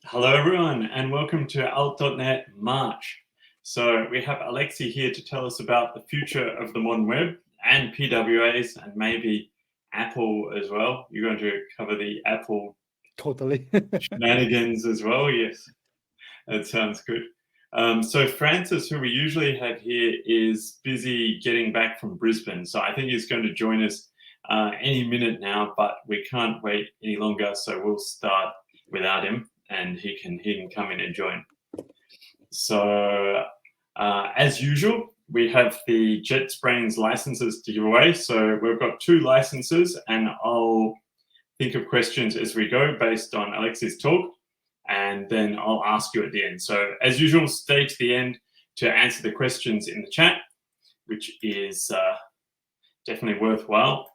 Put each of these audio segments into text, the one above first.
Hello, everyone, and welcome to alt.net March. So we have Alexi here to tell us about the future of the modern web and PWAs and maybe Apple as well. You're going to cover the Apple Totally. shenanigans as well. Yes, that sounds good. So Francis, who we usually have here, is busy getting back from Brisbane. So I think he's going to join us any minute now, but we can't wait any longer. So we'll start without him, and he can come in and join. So as usual, we have the JetSbrains licenses to give away. So we've got 2 licenses, and I'll think of questions as we go based on Alexi's talk, and then I'll ask you at the end. So as usual, stay to the end to answer the questions in the chat, which is definitely worthwhile.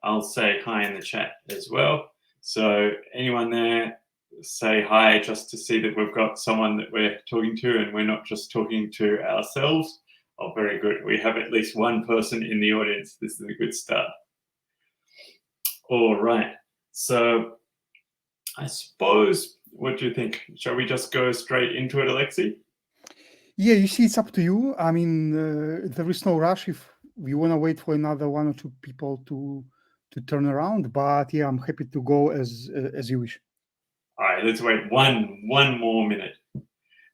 I'll say hi in the chat as well. So anyone there, say hi just to see that we've got someone that we're talking to and we're not just talking to ourselves. Oh, very good. We have at least one person in the audience. This is a good start. All right. So I suppose, what do you think? Shall we just go straight into it, Alexi? Yeah, you see, it's up to you. I mean, there is no rush if we want to wait for another 1 or 2 people to turn around. But yeah, I'm happy to go as you wish. All right, let's wait one more minute.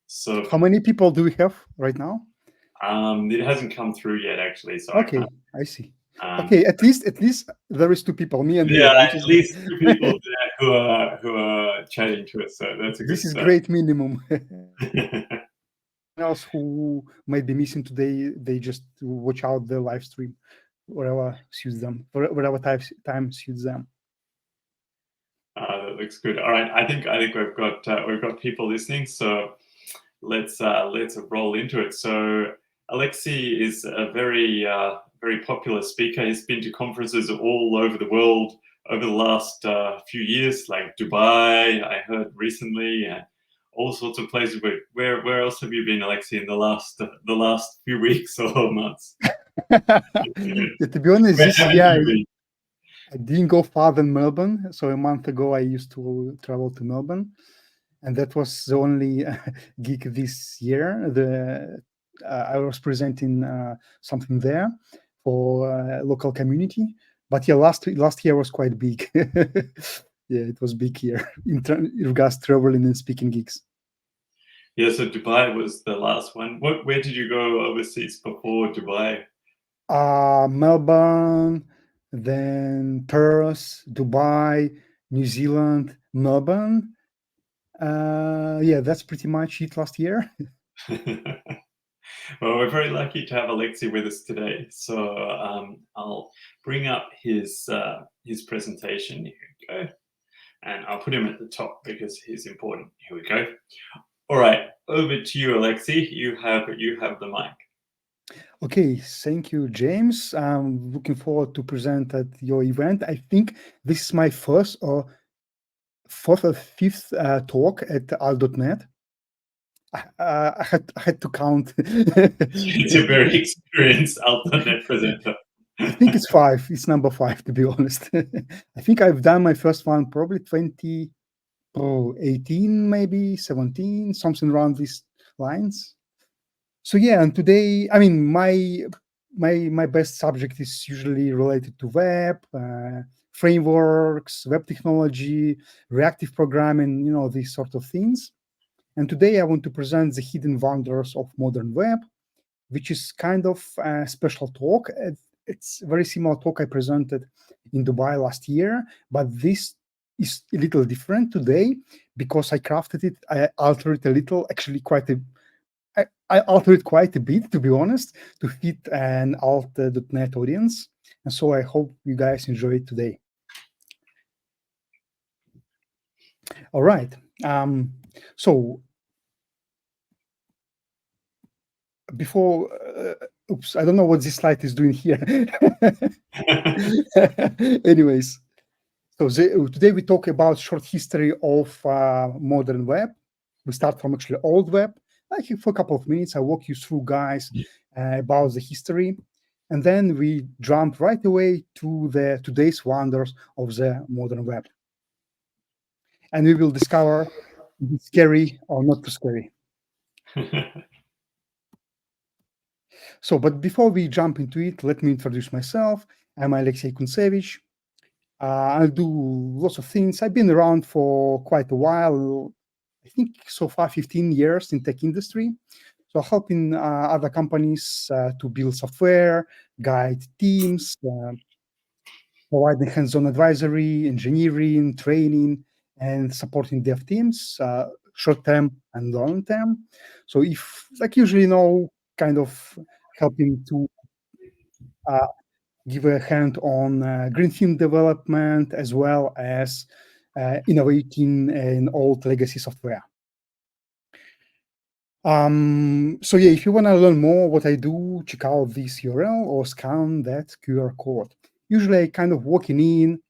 So how many people do we have right now? It hasn't come through yet, actually. So okay, I see. Okay, at least there is 2 people, me and you. At least 2 people there who are chatting to us. So that's a good This is start. great minimum. Else who might be missing today, they just watch out the live stream, whatever suits them, whatever time suits them. That looks good. All right, I think we've got people listening. So let's roll into it. So Alexi is a very popular speaker. He's been to conferences all over the world over the last few years, like Dubai, I heard recently, and all sorts of places. Where else have you been, Alexi, in the last few weeks or months? Yeah, to be honest, this year I didn't go far than Melbourne. So a month ago, I used to travel to Melbourne, and that was the only gig this year. I was presenting something there for local community. But yeah, last year was quite big. Yeah, it was big here in regards to traveling and speaking gigs. Yeah, so Dubai was the last one. Where did you go overseas before Dubai? Melbourne, then Perth, Dubai, New Zealand, Melbourne. Yeah, that's pretty much it last year. Well, we're very lucky to have Alexi with us today. So I'll bring up his presentation. Here we go. And I'll put him at the top because he's important. Here we go. All right, over to you, Alexi. You have the mic. Okay, thank you, James. I'm looking forward to present at your event. I think this is my first or 4th or 5th talk at alt.net. I had to count. It's a very experienced alt.net presenter. I think it's 5. It's number 5, to be honest. I think I've done my first one probably 2018, maybe 17, something around these lines. So yeah, and today, I mean, my best subject is usually related to web, frameworks, web technology, reactive programming, these sort of things. And today I want to present the hidden wonders of modern web, which is kind of a special talk. It's a very similar talk I presented in Dubai last year, but this is a little different today because I crafted it, I altered it a little, actually I altered it quite a bit, to be honest, to fit an alt.net audience. And so I hope you guys enjoy it today. All right. So before, oops, I don't know what this slide is doing here. Anyways, so today we talk about short history of modern web. We start from actually old web. Like for a couple of minutes, I walk you through, guys, about the history. And then we jump right away to today's wonders of the modern web. And we will discover scary or not too scary. So, but before we jump into it, let me introduce myself. I'm Alexey Kuntsevich. I do lots of things. I've been around for quite a while. I think so far 15 years in tech industry. So helping other companies to build software, guide teams, providing hands-on advisory, engineering, training, and supporting dev teams, short-term and long-term. So if, like usually, kind of helping to give a hand on greenfield development as well as innovating in old legacy software. So yeah, if you want to learn more what I do, check out this URL or scan that QR code. Usually I kind of walking in,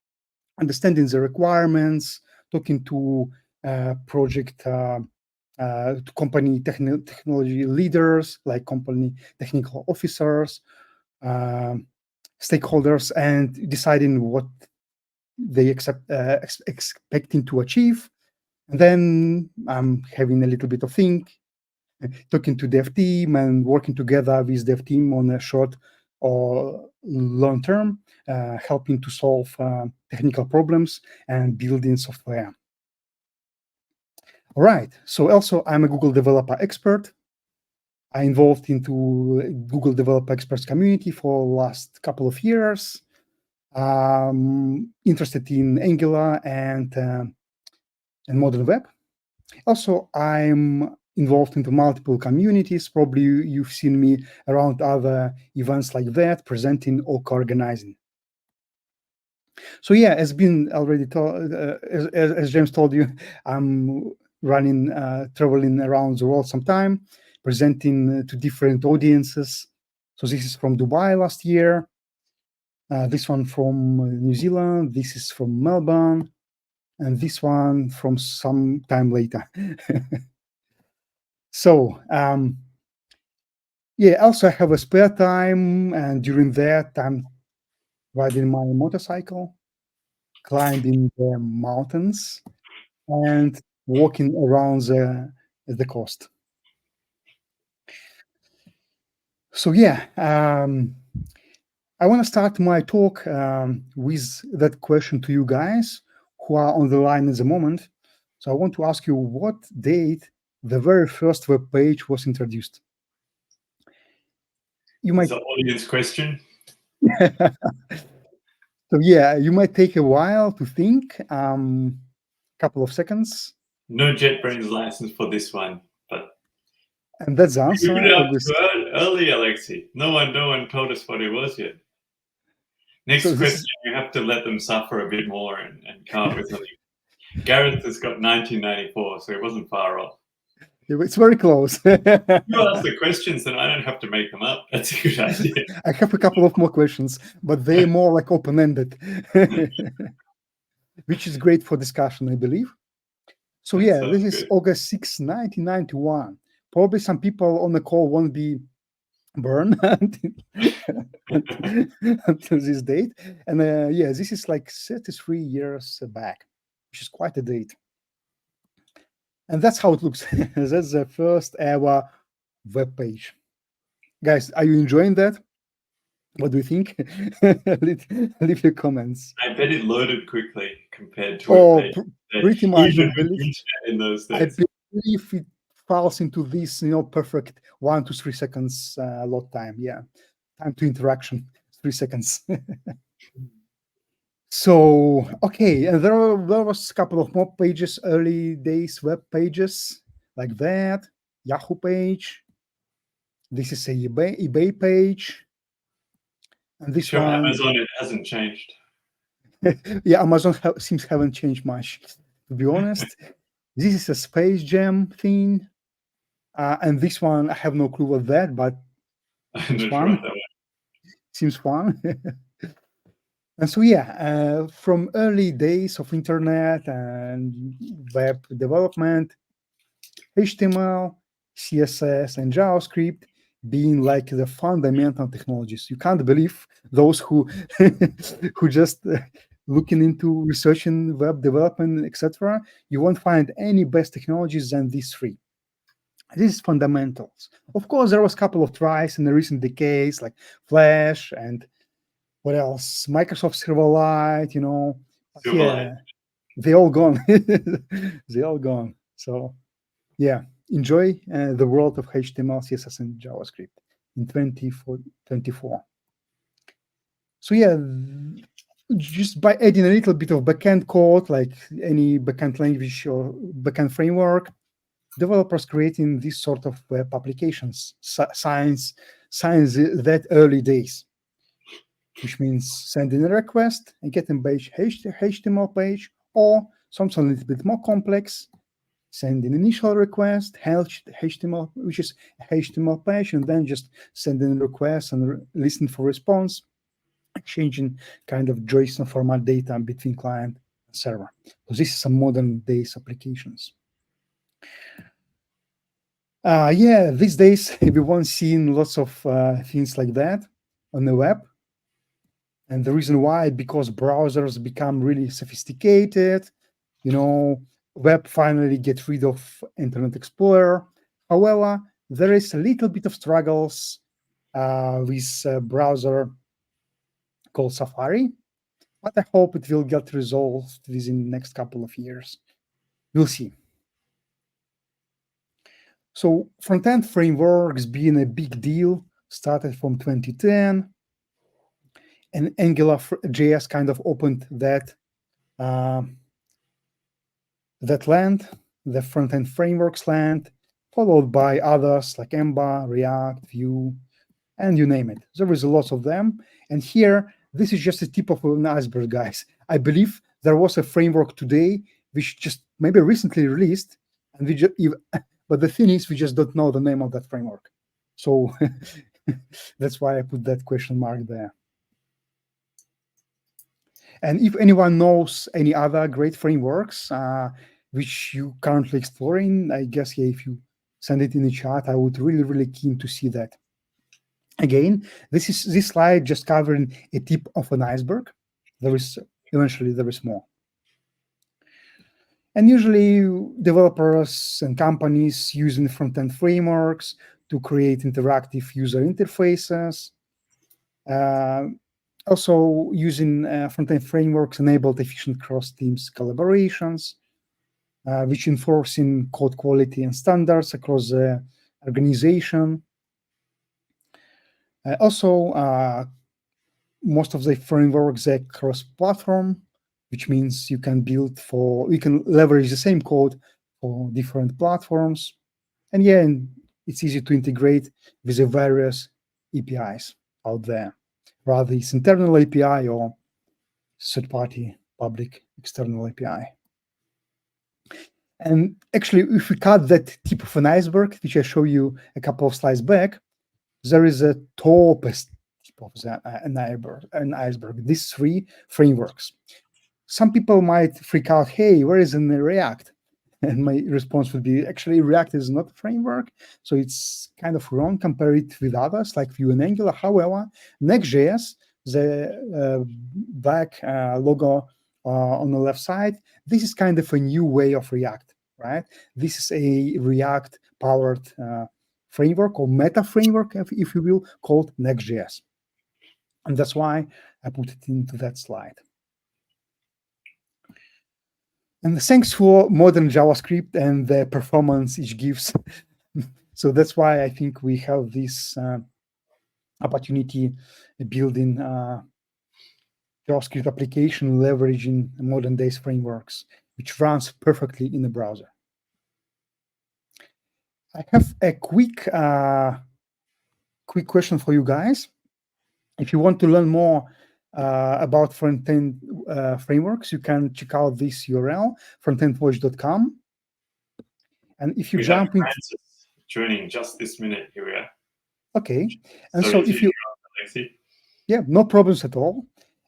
understanding the requirements, talking to project to company technology leaders, like company technical officers, stakeholders, and deciding what they expecting to achieve. And then I'm having a little bit of think, talking to dev team and working together with dev team on a short or long term, helping to solve technical problems and building software. All right. So also I'm a Google developer expert. I involved into Google developer experts community for last couple of years. Interested in Angular and modern web. Also, I'm involved into multiple communities. Probably you've seen me around other events like that, presenting or co-organizing. So yeah, as been already told, as James told you, I'm running, traveling around the world sometime, presenting to different audiences. So this is from Dubai last year. This one from New Zealand. This is from Melbourne. And this one from some time later. So, yeah, also I have a spare time, and during that, I'm riding my motorcycle, climbing the mountains, and walking around the coast. So, yeah, I want to start my talk with that question to you guys who are on the line at the moment. So, I want to ask you what date the very first web page was introduced. You might. It's an audience question. So yeah, you might take a while to think, couple of seconds. No JetBrains license for this one, but And that's the we answer. put it up August. too early, Alexei. No one told us what it was yet. Next So question, you have to let them suffer a bit more and come up with something. Gareth has got 1994, so it wasn't far off. It's very close. You ask the questions, then I don't have to make them up. That's a good idea. I have a couple of more questions, but they're more like open-ended, which is great for discussion, I believe. So That yeah, sounds this is good. August 6, 1991. Probably some people on the call won't be burned until this date. And yeah, this is like 33 years back, which is quite a date. And that's how it looks. That's the first ever web page. Guys, are you enjoying that? What do you think? Leave your comments. I bet it loaded quickly compared to Oh, a page that pretty much. even I with believe, the internet in those I days. believe it falls into this, perfect 1 to 3 seconds load time. Yeah, time to interaction, 3 seconds. So okay, and there was a couple of more pages, early days web pages like that. Yahoo page. This is a eBay page. And this Sure, one, Amazon, it hasn't changed. yeah, Amazon seems haven't changed much, to be honest. This is a Space Jam thing. And this one, I have no clue what that, but I'm seems not sure what fun. that was. Seems fun. And so, yeah, from early days of internet and web development, HTML, CSS, and JavaScript being like the fundamental technologies. You can't believe those who who just looking into researching web development, etc., you won't find any best technologies than these three. This is fundamentals. Of course, there was a couple of tries in the recent decades, like Flash and what else? Microsoft Silverlight, But Silverlight. yeah, they all gone. They all gone. So yeah, enjoy the world of HTML, CSS, and JavaScript in 2024. So yeah, just by adding a little bit of backend code, like any backend language or backend framework, developers creating this sort of web applications, science that early days, which means sending a request and getting page HTML page, or something a little bit more complex, send an initial request, HTML, which is a HTML page, and then just send in request and listen for response, exchanging kind of JSON format data between client and server. So this is some modern days applications. Yeah, these days everyone's seeing lots of things like that on the web. And the reason why, because browsers become really sophisticated, web finally get rid of Internet Explorer. However, there is a little bit of struggles with a browser called Safari, but I hope it will get resolved within the next couple of years. We'll see. So front-end frameworks being a big deal started from 2010, and AngularJS kind of opened that land, the front-end frameworks land, followed by others like Ember, React, Vue, and you name it. There is a lot of them. And here, this is just the tip of an iceberg, guys. I believe there was a framework today which just maybe recently released, and but the thing is, we just don't know the name of that framework. So that's why I put that question mark there. And if anyone knows any other great frameworks which you currently exploring, I guess, yeah, if you send it in the chat, I would really, really keen to see that. Again, this slide just covering a tip of an iceberg. Eventually there is more. And usually developers and companies using front-end frameworks to create interactive user interfaces. Also using front-end frameworks enabled efficient cross-teams collaborations, which enforcing code quality and standards across the organization. Also, most of the frameworks are cross-platform, which means you can leverage the same code for different platforms. And yeah, it's easy to integrate with the various APIs out there, rather it's internal API or third-party public external API. And actually, if we cut that tip of an iceberg, which I show you a couple of slides back, there is a topest tip of an iceberg, these three frameworks. Some people might freak out, hey, where is in the React? And my response would be, actually, React is not a framework, so it's kind of wrong compared with others like Vue and Angular. However, Next.js, the black logo on the left side, this is kind of a new way of React, right? This is a React-powered framework or meta framework, if you will, called Next.js. And that's why I put it into that slide. And thanks for modern JavaScript and the performance it gives. So that's why I think we have this opportunity building JavaScript application leveraging modern days frameworks, which runs perfectly in the browser. I have a quick question for you guys. If you want to learn more about front-end frameworks, you can check out this URL, frontendwatch.com. And if you jump into joining just this minute, here we are. Okay, and so if you, yeah, no problems at all.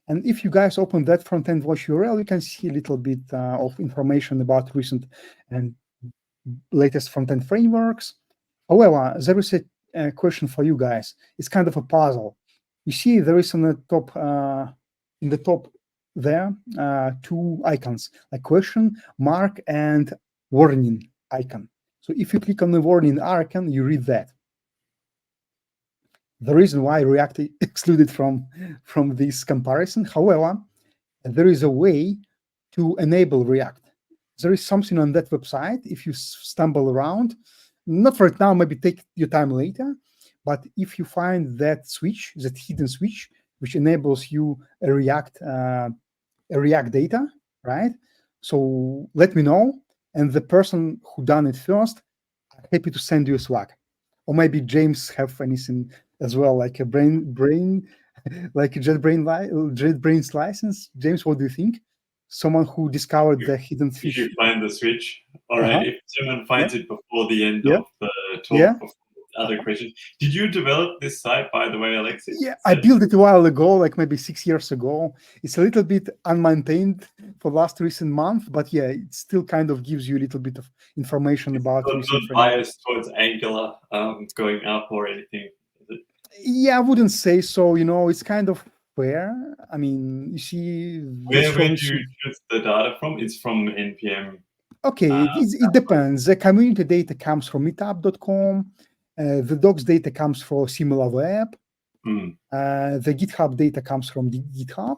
And if you guys open that front-end watch URL, you can see a little bit of information about recent and latest front-end frameworks. However, there is a question for you guys. It's kind of a puzzle. You see, there is on the top, in the top there two icons, a question mark and warning icon. So if you click on the warning icon, you read that. The reason why React excluded from this comparison, however, there is a way to enable React. There is something on that website. If you stumble around, not right now, maybe take your time later, but if you find that switch, that hidden switch, which enables you a React data, right? So let me know, and the person who done it first, I'm happy to send you a swag. Or maybe James have anything as well, like a brain like a JetBrains license. James, what do you think? Someone who discovered the hidden If fish. you find the switch, all right. Uh-huh. If someone Yeah. finds it before the end Yeah. of the Yeah. talk, before other questions, did you develop this site, by the way, Alexis? Yeah, I built it a while ago, like maybe 6 years ago. It's a little bit unmaintained for last recent month, but yeah, it still kind of gives you a little bit of information about Not recent framework. biased towards Angular going up or anything, is it? Yeah, I wouldn't say so. It's kind of fair. I mean, you see, Where do shows you choose the data from? It's from NPM. Okay, it depends. The community data comes from meetup.com. The docs data comes from SimilarWeb. The GitHub data comes from the GitHub.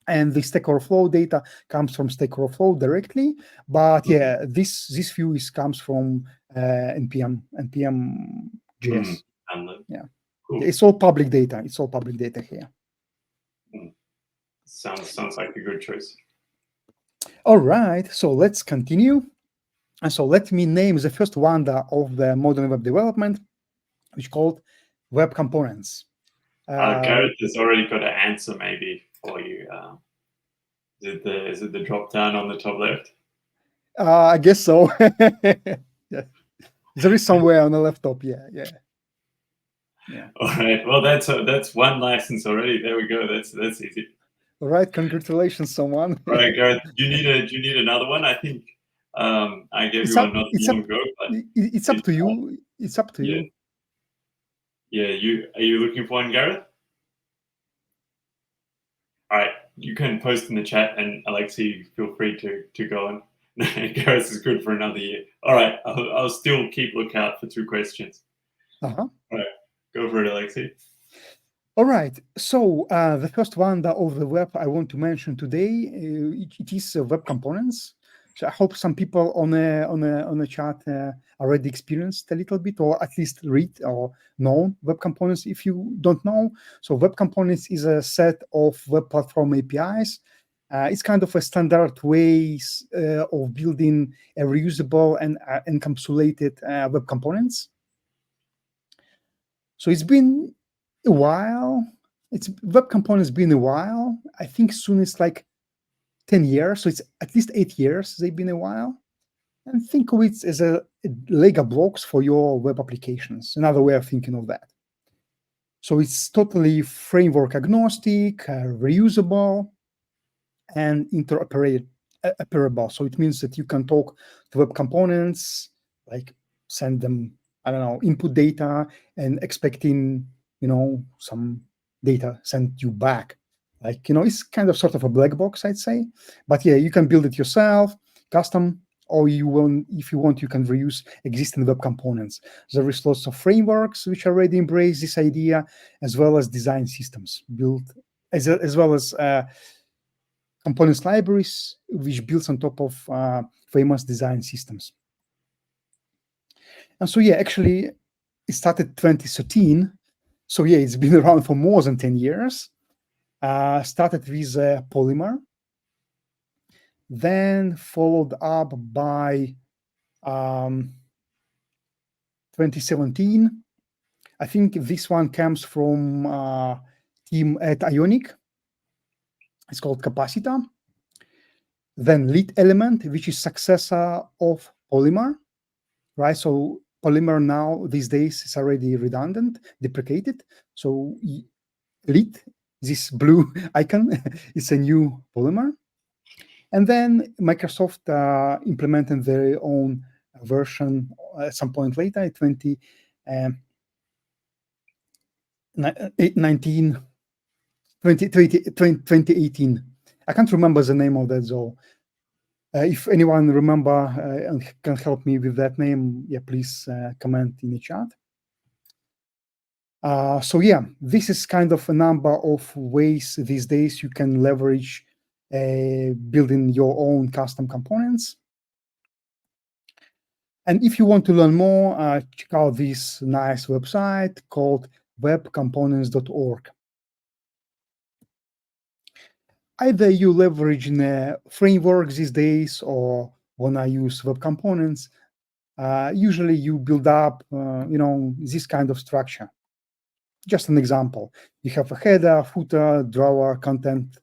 And the Stack Overflow data comes from Stack Overflow directly. But yeah, this view comes from NPM JS. Yeah. Cool. It's all public data. It's all public data here. Sounds like a good choice. All right, so let's continue. And so let me name the first wonder of the modern web development, which is called web components. Gareth has already got an answer maybe for you. Is it the drop down on the top left? I guess so. Yeah. There is somewhere on the laptop. Yeah. All right. Well, that's one license already. There we go. That's easy. All right. Congratulations, someone. All right, Gareth. Do you need another one? I think I gave you one not long ago, but it's up to you. It's up to you. Yeah. Are you looking for one, Gareth? All right. You can post in the chat, and Alexei, feel free to go on. Gareth is good for another year. All right. I'll still keep lookout for 2 questions. Uh-huh. All right. Go for it, Alexei. All right. So the first one of the web I want to mention today, it is web components. So I hope some people on the chat already experienced a little bit, or at least read or know web components. If you don't know, so web components is a set of web platform APIs. It's kind of a standard ways of building a reusable and encapsulated web components. So it's been a while. It's web components been a while. I think soon it's like 10 years. So it's at least 8 years they've been a while. And think of it as a Lego blocks for your web applications. Another way of thinking of that. So it's totally framework agnostic, reusable, and interoperable. So it means that you can talk to web components, like send them, I don't know, input data and expecting, some data sent you back. Like, it's kind of sort of a black box, I'd say. But yeah, you can build it yourself, custom, or if you want, you can reuse existing web components. There is lots of frameworks which already embrace this idea, as well as design systems built, as well as components libraries, which builds on top of famous design systems. And so, yeah, actually, it started 2013. So, yeah, it's been around for more than 10 years. Started with Polymer, then followed up by 2017. I think this one comes from team at Ionic. It's called Capacita. Then Lead Element, which is successor of Polymer, right? So Polymer now these days is already redundant, deprecated. So Lead, this blue icon, is a new Polymer. And then Microsoft implemented their own version at some point later, 2018. I can't remember the name of that though. If anyone remember and can help me with that name, yeah, please comment in the chat. So yeah, this is kind of a number of ways these days you can leverage building your own custom components. And if you want to learn more, check out this nice website called webcomponents.org. Either you leverage frameworks these days or wanna use web components, usually you build up, this kind of structure. Just an example, you have a header, footer, drawer, content,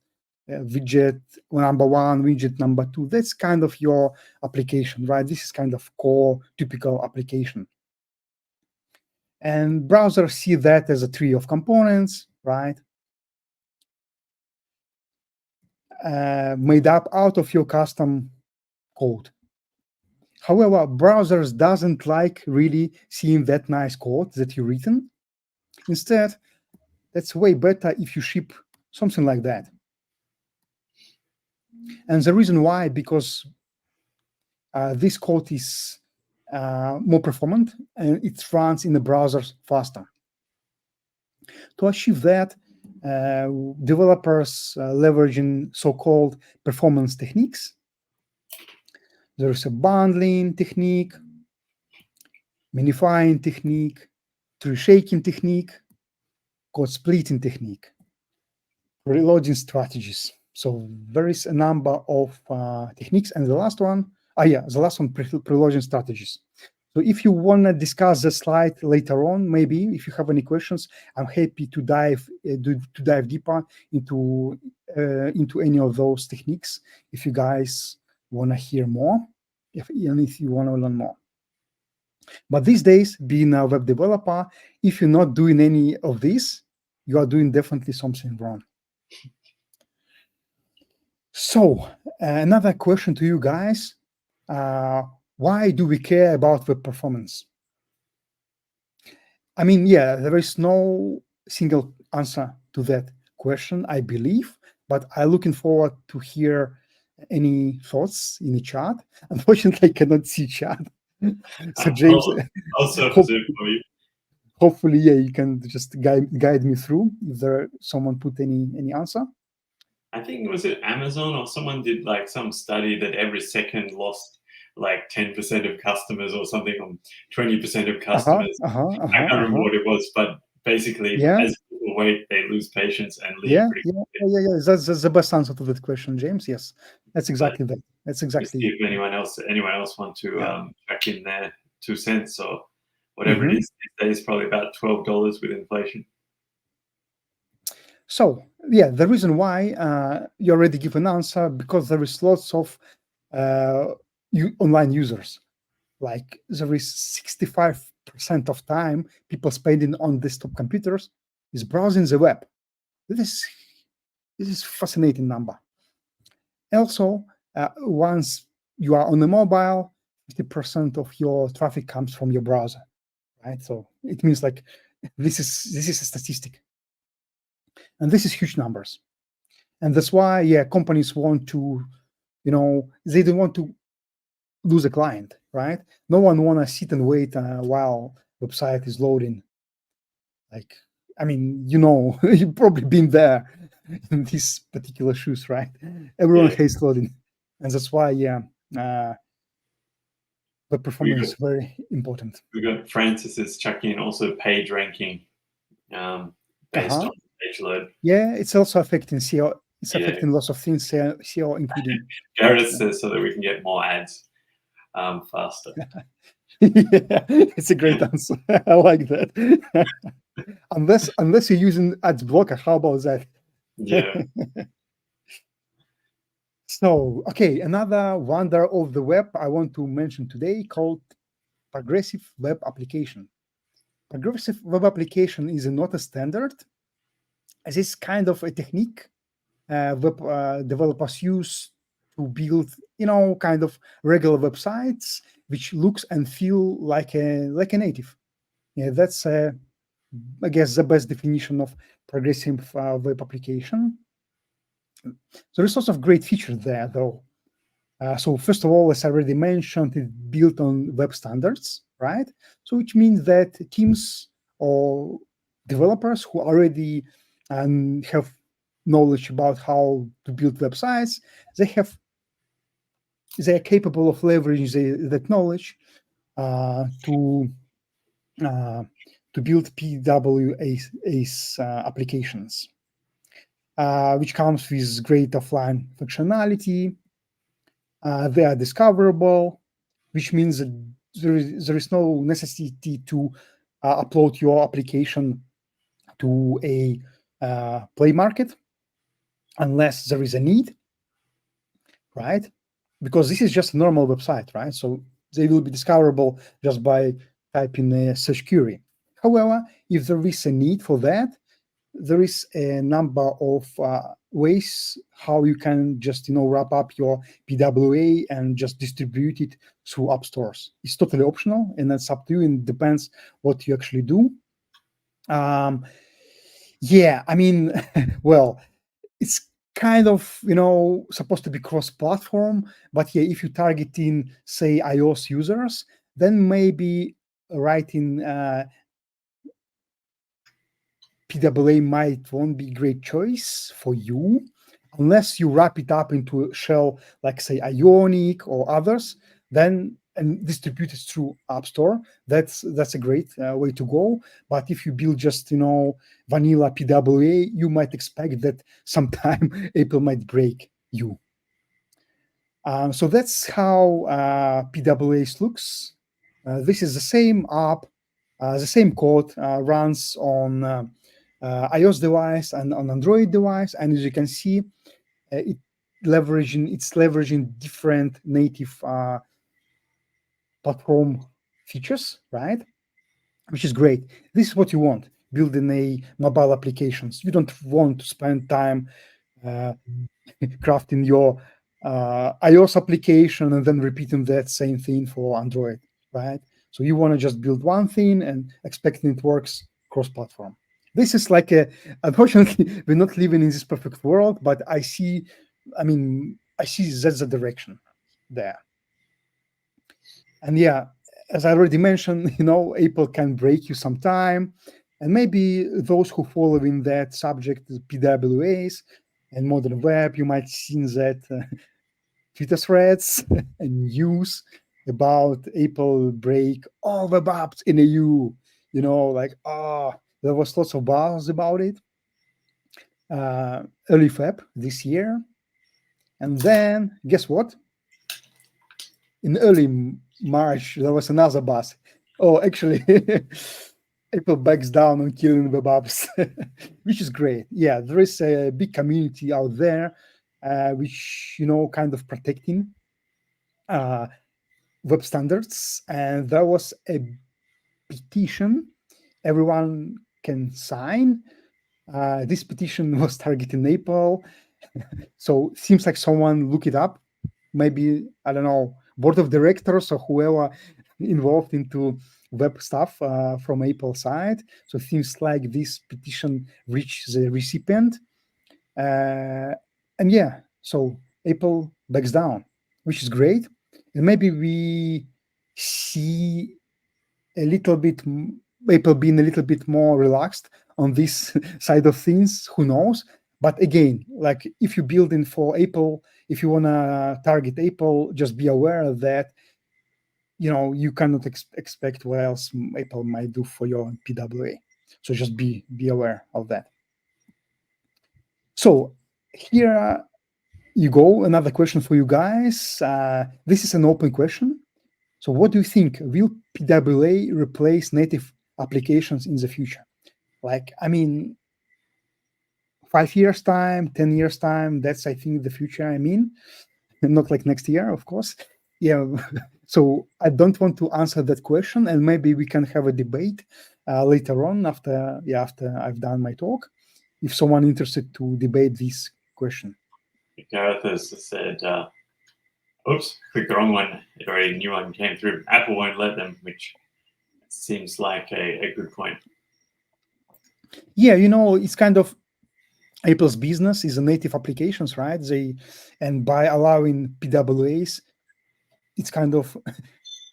widget number one, widget number two. That's kind of your application, right? This is kind of core, typical application. And browsers see that as a tree of components, right? Made up out of your custom code. However, browsers doesn't like really seeing that nice code that you've written. Instead, that's way better if you ship something like that. And the reason why, because this code is more performant and it runs in the browsers faster. To achieve that, developers leveraging so-called performance techniques. There is a bundling technique, minifying technique, tree shaking technique, code splitting technique, reloading strategies. So there is a number of techniques, and the last one, preloading strategies. So if you want to discuss the slide later on, maybe if you have any questions, I'm happy to dive deeper into any of those techniques. If you guys want to hear more, if you want to learn more. But these days, being a web developer, if you're not doing any of this, you are doing definitely something wrong. So another question to you guys: why do we care about web performance? I mean, yeah, there is no single answer to that question, I believe, but I'm looking forward to hear any thoughts in the chat. Unfortunately, I cannot see chat. So James, I'll surface it for you. Hopefully, yeah, you can just guide me through if there someone put any answer. I think, was it Amazon or someone did like some study that every second lost like 10% of customers or something, or 20% of customers. I can't remember what it was, but basically, as people wait, they lose patience and leave. Yeah. That's the best answer to that question, James. Yes, that's exactly that. That's exactly. See if anyone else want to check in their 2 cents or whatever it is these days. Probably about $12 with inflation. So yeah, the reason why you already give an answer, because there is lots of online users. Like there is 65% of time people spending on desktop computers is browsing the web. This is fascinating number. Also, once you are on the mobile, 50% of your traffic comes from your browser, right? So it means like this is a statistic. And this is huge numbers. And that's why, companies want to, they don't want to lose a client, right? No one want to sit and wait while website is loading. Like, I mean, you've probably been there in these particular shoes, right? Everyone hates loading. And that's why, the performance is very important. We got Francis is checking also page ranking based on page load. Yeah, it's also affecting SEO. It's affecting lots of things, SEO including. Gareth says so that we can get more ads faster. Yeah, it's a great answer. I like that. unless you're using ads blocker, how about that? Yeah. So, okay, another wonder of the web I want to mention today called progressive web application. Progressive web application is not a standard. As it's kind of a technique web developers use to build, kind of regular websites which looks and feel like a native. Yeah, that's I guess the best definition of progressive web application. There is lots of great features there, though. So first of all, as I already mentioned, it's built on web standards, right? So which means that teams or developers who already have knowledge about how to build websites, they are capable of leveraging that knowledge to build PWA's applications, which comes with great offline functionality. They are discoverable, which means that there is no necessity to upload your application to a Play Market unless there is a need, right? Because this is just a normal website, right? So they will be discoverable just by typing a search query. However, if there is a need for that, there is a number of ways how you can just wrap up your PWA and just distribute it through app stores. It's totally optional, and that's up to you, and it depends what you actually do. Yeah, I mean, well, it's kind of supposed to be cross-platform, but yeah, if you targeting say iOS users, then maybe writing PWA might won't be a great choice for you unless you wrap it up into a shell like say Ionic or others, then and distribute it through App Store. That's a great way to go. But if you build just vanilla PWA, you might expect that sometime Apple might break you. So that's how PWAs looks. This is the same app, the same code runs on iOS device and on Android device, and as you can see, it's leveraging different native platform features, right? Which is great. This is what you want building a mobile applications. You don't want to spend time crafting your iOS application and then repeating that same thing for Android, right? So you want to just build one thing and expecting it works cross-platform. This is like unfortunately, we're not living in this perfect world, but I see that's the direction there. And yeah, as I already mentioned, Apple can break you sometime. And maybe those who follow in that subject, PWAs and modern web, you might see that Twitter threads and news about Apple break all web apps in EU. There was lots of buzz about it. Early Feb this year. And then, guess what? In early March, there was another buzz. Oh, actually, Apple backs down on killing web apps, which is great. Yeah, there is a big community out there, which, kind of protecting web standards. And there was a petition everyone can sign. This petition was targeting Apple. So it seems like someone look it up. Maybe, I don't know, board of directors or whoever involved into web stuff from Apple side. So it seems like this petition reached the recipient. And yeah, so Apple backs down, which is great. And maybe we see a little bit Apple being a little bit more relaxed on this side of things. Who knows? But again, like if you're building for Apple, if you want to target Apple, just be aware that you cannot expect what else Apple might do for your PWA. So just be aware of that. So here you go. Another question for you guys. This is an open question. So what do you think? Will PWA replace native applications in the future? 5 years time, 10 years time, that's, I think, the future. Not like next year, of course. Yeah. So I don't want to answer that question, and maybe we can have a debate later on after I've done my talk, if someone interested to debate this question. Gareth has said, oops, clicked the wrong one. Already a new one came through. Apple won't let them, which seems like a good point. Yeah, it's kind of Apple's business is a native applications, right? And by allowing PWAs, it's kind of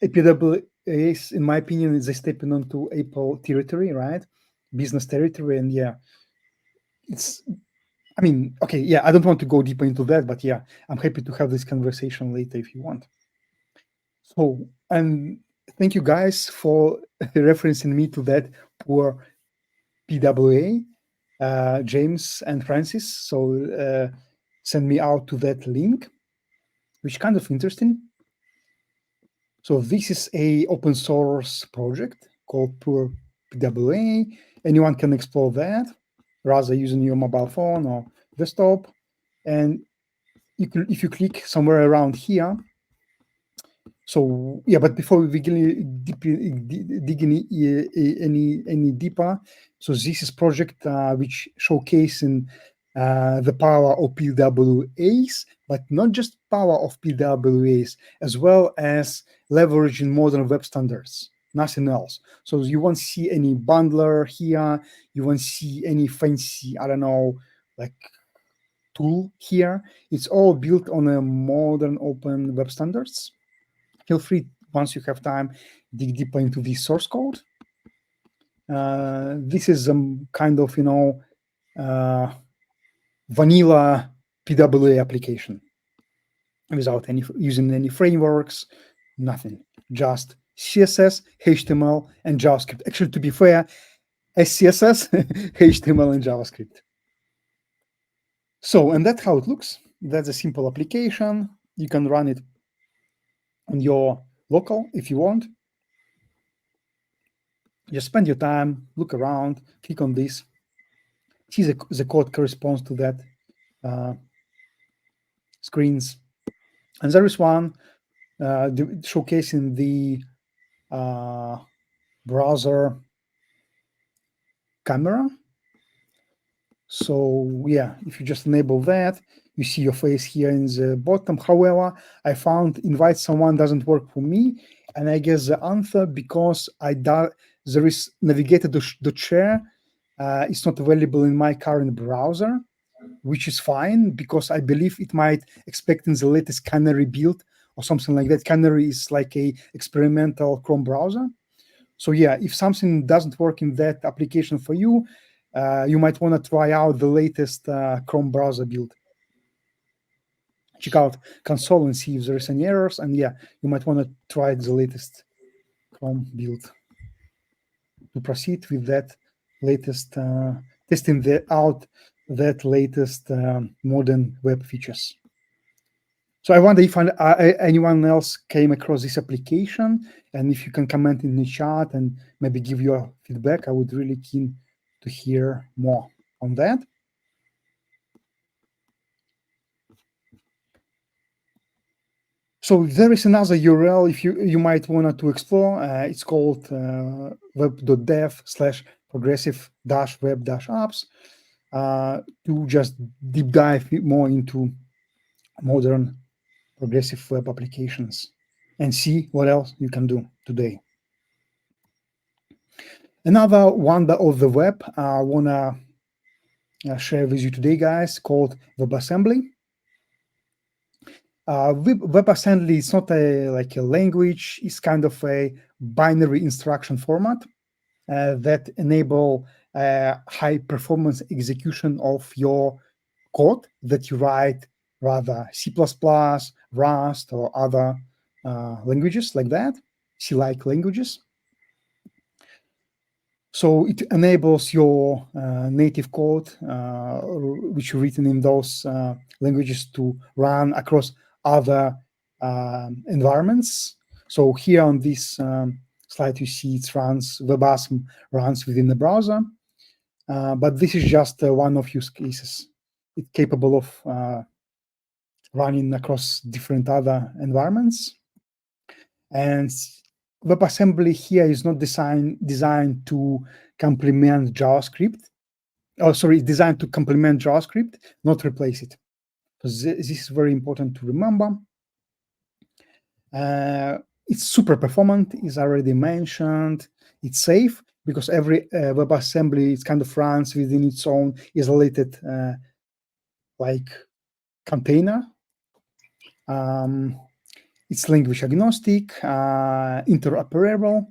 a PWAs, in my opinion, is a stepping onto Apple territory, right? Business territory, and yeah, it's. I mean, okay, yeah, I don't want to go deeper into that, but yeah, I'm happy to have this conversation later if you want. So, and thank you guys for referencing me to that poor PWA, James and Francis. So send me out to that link, which kind of interesting. So this is a open source project called Pure PWA. Anyone can explore that, rather using your mobile phone or desktop. And if you click somewhere around here, so yeah, but before we begin digging any deeper, so this is project which showcasing the power of PWAs, but not just power of PWAs, as well as leveraging modern web standards, nothing else. So you won't see any bundler here, you won't see any fancy, I don't know, like tool here. It's all built on a modern open web standards. Feel free, once you have time, dig deeper into the source code. This is kind of, vanilla PWA application without using any frameworks, nothing. Just CSS, HTML, and JavaScript. Actually, to be fair, CSS, HTML, and JavaScript. So, and that's how it looks. That's a simple application. You can run it on your local if you want. Just spend your time, look around, click on this, see the code corresponds to that screens. And there is one showcasing the browser camera. So yeah, if you just enable that, you see your face here in the bottom. However, I found invite someone doesn't work for me. And I guess the answer, because there is navigator.share, it's not available in my current browser, which is fine because I believe it might expect in the latest Canary build or something like that. Canary is like a experimental Chrome browser. So yeah, if something doesn't work in that application for you, you might want to try out the latest Chrome browser build. Check out console and see if there's any errors. And yeah, you might want to try the latest Chrome build to proceed with that latest testing out that latest modern web features. So I wonder if anyone else came across this application, and if you can comment in the chat and maybe give your feedback. I would really keen to hear more on that. So there is another URL if you might want to explore. It's called web.dev/progressive-web-apps to just deep dive more into modern progressive web applications and see what else you can do today. Another wonder of the web I want to share with you today, guys, called WebAssembly. WebAssembly is not like a language. It's kind of a binary instruction format that enable high performance execution of your code that you write, rather C++, Rust, or other languages like that, C-like languages. So it enables your native code, which is written in those languages, to run across other environments. So here on this slide, you see it runs, WebAssembly runs within the browser. But this is just one of use cases. It's capable of running across different other environments. And WebAssembly here is not designed to complement JavaScript. Oh, sorry, it's designed to complement JavaScript, not replace it. So this is very important to remember. It's super performant, is already mentioned. It's safe because every WebAssembly is kind of runs within its own isolated like container. It's language agnostic, interoperable,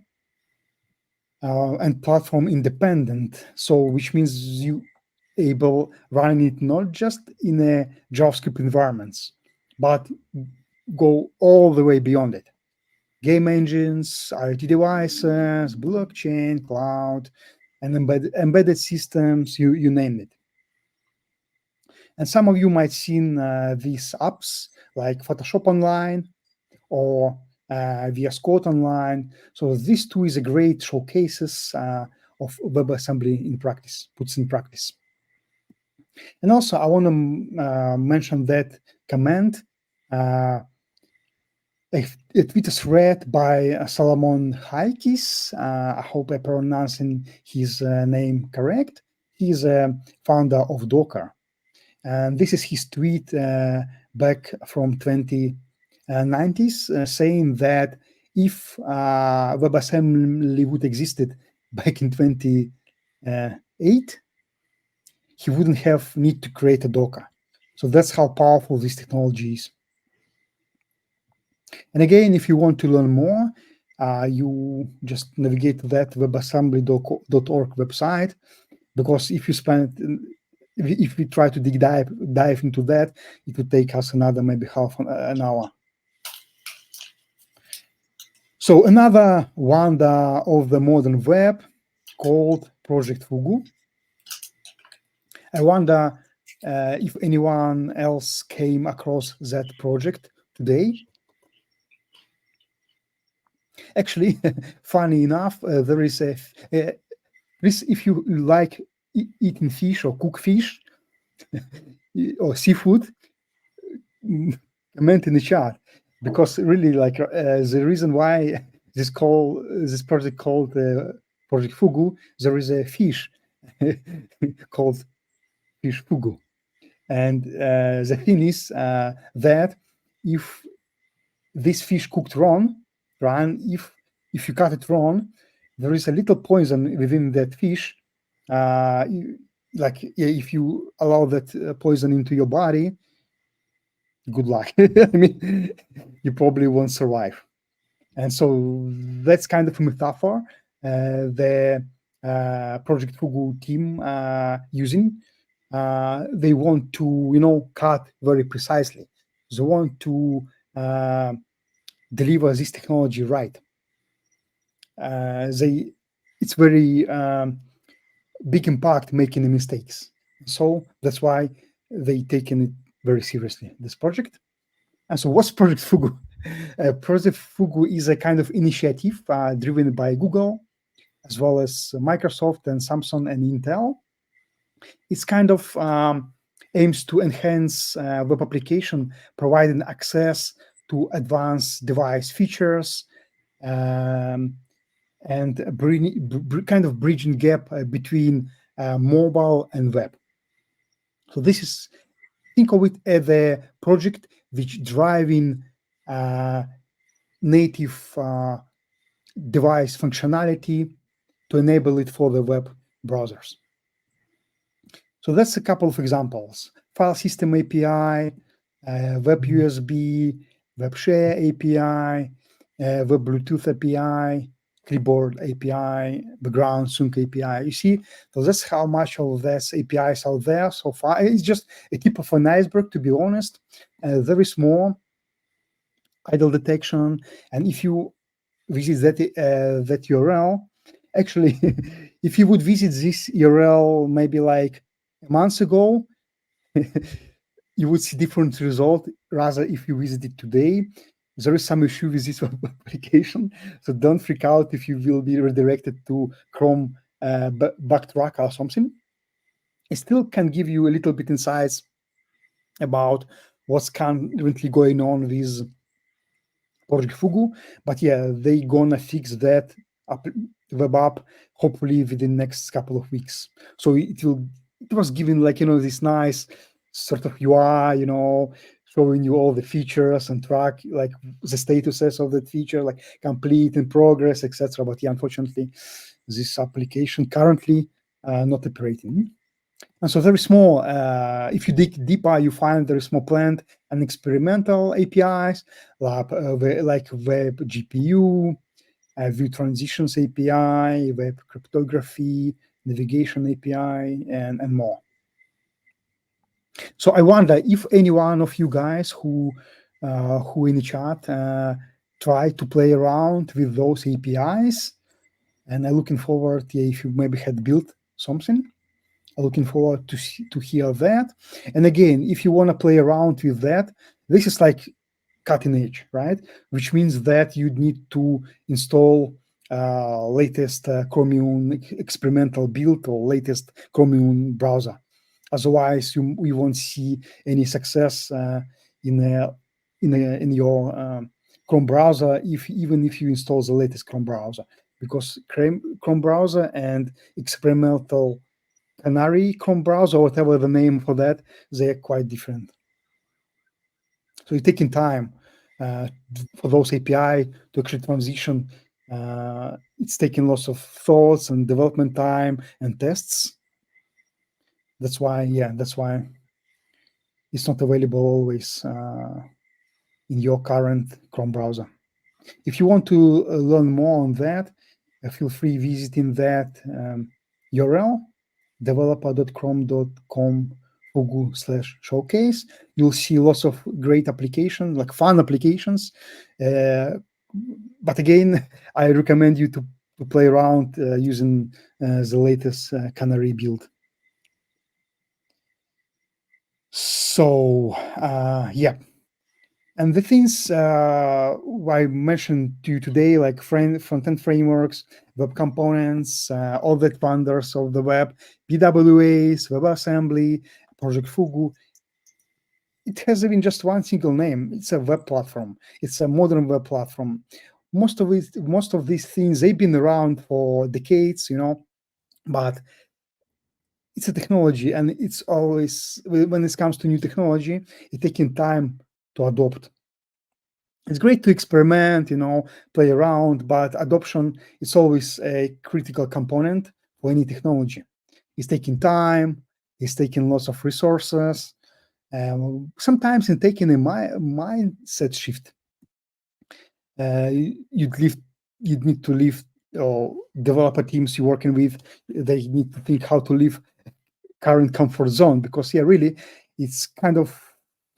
and platform independent. So, which means you able running it not just in a JavaScript environments, but go all the way beyond it. Game engines, IoT devices, blockchain, cloud, and embedded systems, you name it. And some of you might seen these apps like Photoshop Online or VS Code Online. So this too is a great showcases of WebAssembly in practice, puts in practice. And also I want to mention that comment, a tweet is read by Solomon Haikis. I hope I'm pronouncing his name correct. He's a founder of Docker. And this is his tweet back from 2090s, saying that if WebAssembly would existed back in 2008, he wouldn't have need to create a Docker. So that's how powerful this technology is. And again, if you want to learn more, you just navigate to that webassembly.org website, because if you if we try to dive into that, it would take us another maybe half an hour. So another wonder of the modern web called Project Fugu. I wonder if anyone else came across that project today. Actually, funny enough, there is if you like eating fish or cook fish or seafood, comment in the chat, because really, like the reason why this project called Project Fugu, there is a fish called fish Fugu, and the thing is that if this fish cooked wrong, if you cut it wrong, there is a little poison within that fish. Like if you allow that poison into your body, good luck. I mean, you probably won't survive. And so that's kind of a metaphor the Project Fugu team using. They want to, cut very precisely. They want to deliver this technology right. It's very big impact making the mistakes. So that's why they taken it very seriously, this project. And so what's Project Fugu? Project Fugu is a kind of initiative driven by Google, as well as Microsoft and Samsung and Intel. It's kind of aims to enhance web application, providing access to advanced device features, and kind of bridging gap between mobile and web. So this is, think of it as a project which driving native device functionality to enable it for the web browsers. So that's a couple of examples: file system API, web USB, web share API, web Bluetooth API, clipboard API, background sync API. You see, so that's how much of these APIs out there so far. It's just a tip of an iceberg, to be honest. There is more: idle detection. And if you visit that URL, actually, if you would visit this URL maybe like a month ago, you would see different result. Rather, if you visit it today, there is some issue with this application. So don't freak out if you will be redirected to Chrome backtrack or something. It still can give you a little bit insights about what's currently going on with Project Fugu. But yeah, they gonna fix that web app hopefully within the next couple of weeks. So it was given like this nice sort of UI, showing you all the features and track like the statuses of that feature, like complete, in progress, etc. But yeah, unfortunately, this application currently not operating. And so very small, if you dig deeper, you find very small planned and experimental APIs like web GPU, view transitions API, web cryptography, navigation API, and more. So I wonder if any one of you guys who in the chat try to play around with those APIs, and I'm looking forward, if you maybe had built something. I'm looking forward to hear that. And again, if you want to play around with that, this is like cutting edge, right? Which means that you need to install latest Chromium experimental build or latest Chromium browser. Otherwise, you won't see any success in your Chrome browser even if you install the latest Chrome browser, because Chrome browser and experimental Canary Chrome browser, or whatever the name for that, they are quite different. So it's taking time for those API to actually transition. It's taking lots of thoughts and development time and tests. That's why it's not available always in your current Chrome browser. If you want to learn more on that, feel free visiting that URL, developer.chrome.com Fugu/showcase. You'll see lots of great applications, like fun applications. But again, I recommend you to play around using the latest Canary build. So, yeah. And the things I mentioned to you today, like front-end frameworks, web components, all the vendors of the web, PWAs, WebAssembly, Project Fugu, it has even just one single name. It's a web platform. It's a modern web platform. Most of these things, they've been around for decades, but it's a technology, and it's always, when it comes to new technology, it's taking time to adopt. It's great to experiment, play around, but adoption is always a critical component for any technology. It's taking time, it's taking lots of resources, sometimes in taking a mindset shift. You'd need to leave, or developer teams you're working with, they need to think how to leave current comfort zone, because really, it's kind of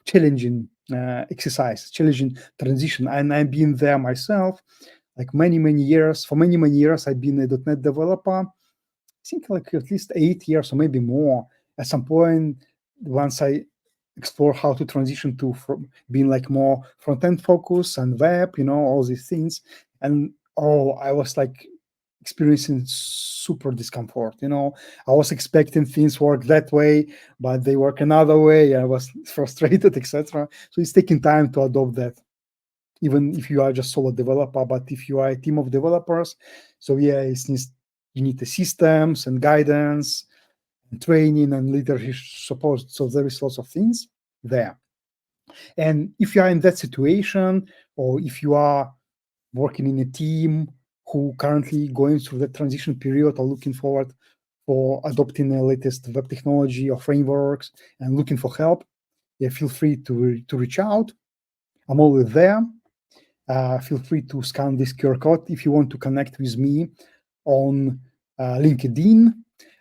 challenging exercise, challenging transition. And I've been there myself, like many years. For many years, I've been a .NET developer. I think like at least 8 years or maybe more. At some point, once I explore how to transition to from being like more front-end focus and web, all these things. And I was like experiencing super discomfort. I was expecting things work that way, but they work another way. I was frustrated, etc. So it's taking time to adopt that, even if you are just solo developer. But if you are a team of developers, so you need the systems and guidance and training and leadership support. So there is lots of things there. And if you are in that situation, or if you are working in a team who currently going through the transition period or looking forward for adopting the latest web technology or frameworks and looking for help, feel free to reach out. I'm always there. Feel free to scan this QR code if you want to connect with me on LinkedIn.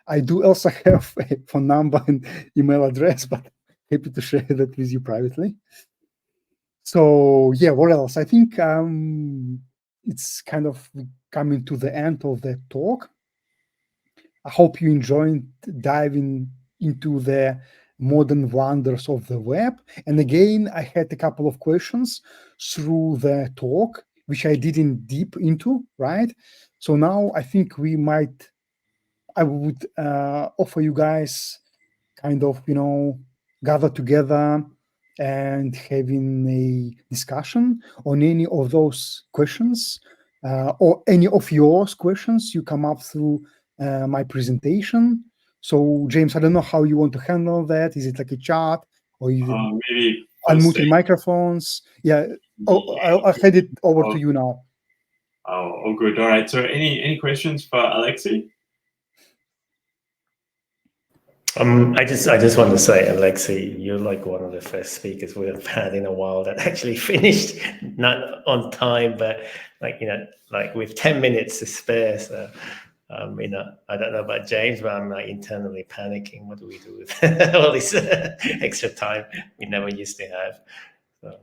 I do also have a phone number and email address, but happy to share that with you privately. So what else? I think it's kind of coming to the end of the talk. I hope you enjoyed diving into the modern wonders of the web. And again, I had a couple of questions through the talk, which I didn't deep into, right? So now I think I would offer you guys kind of, gather together and having a discussion on any of those questions or any of yours questions you come up through my presentation. So, James, I don't know how you want to handle that. Is it like a chat, or you maybe unmuting microphones? Yeah. I'll hand it over to you now. Oh, good. All right. So any questions for Alexei? I just want to say, Alexei, you're like one of the first speakers we've had in a while that actually finished not on time, but like with 10 minutes to spare. So, I don't know about James, but I'm like internally panicking. What do we do with all this extra time we never used to have? So,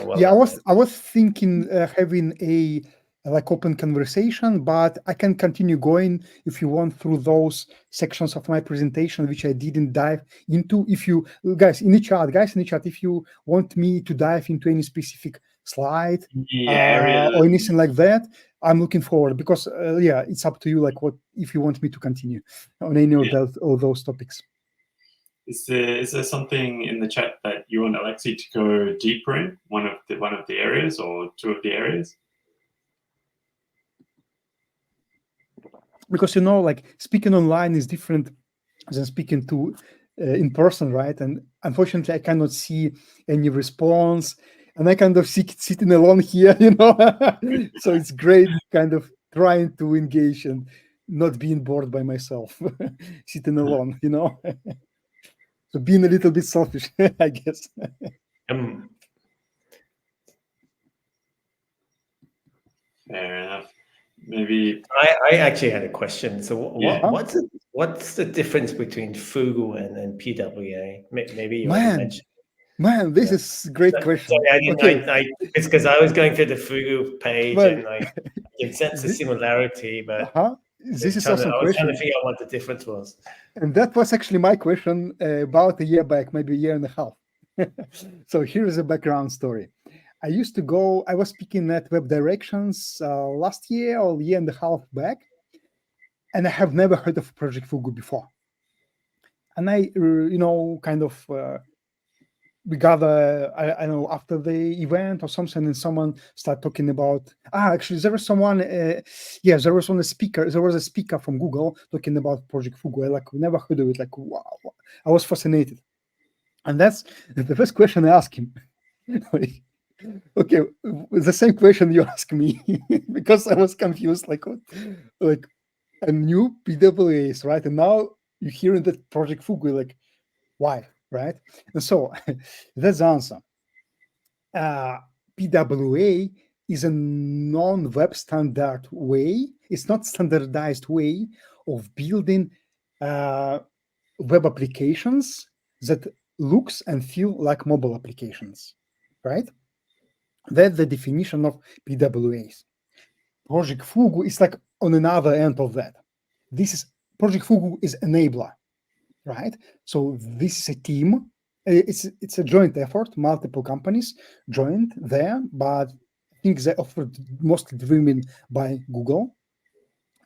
well Yeah, done, I was thinking having a like open conversation, but I can continue going if you want through those sections of my presentation which I didn't dive into. If you guys in the chat, if you want me to dive into any specific slide or anything like that, I'm looking forward, because it's up to you. Like, what if you want me to continue on any of those topics? Is there something in the chat that you want Alexei to go deeper in? One of the areas or two of the areas? Because like speaking online is different than speaking to in person, right? And unfortunately, I cannot see any response, and I kind of sitting alone here, So it's great, kind of trying to engage and not being bored by myself, sitting alone, So being a little bit selfish, I guess. Fair enough. Maybe I actually had a question. So what's the difference between Fugu and PWA? Maybe you already mentioned. Man, this is a great question. It's because I was going through the Fugu page and I can sense the similarity, but this is awesome I was question. trying to figure out what the difference was. And that was actually my question about a year back, maybe a year and a half. So here's a background story. I was speaking at Web Directions last year or a year and a half back, and I have never heard of Project Fugu before. And I, kind of we gather, I know, after the event or something, and someone start talking about, actually, there was someone, there was a speaker from Google talking about Project Fugu. We never heard of it. Like, wow, I was fascinated. And that's the first question I asked him. Okay, the same question you asked me, because I was confused, like a new PWAs, right? And now you're hearing that Project Fugu, like, why, right? And so that's the answer. PWA is a non-web standard way. It's not standardized way of building web applications that looks and feel like mobile applications, right? That's the definition of PWAs. Project Fugu is like on another end of that. Project Fugu is enabler, right? So this is a team. It's a joint effort. Multiple companies joined there, but I think they offered mostly driven by Google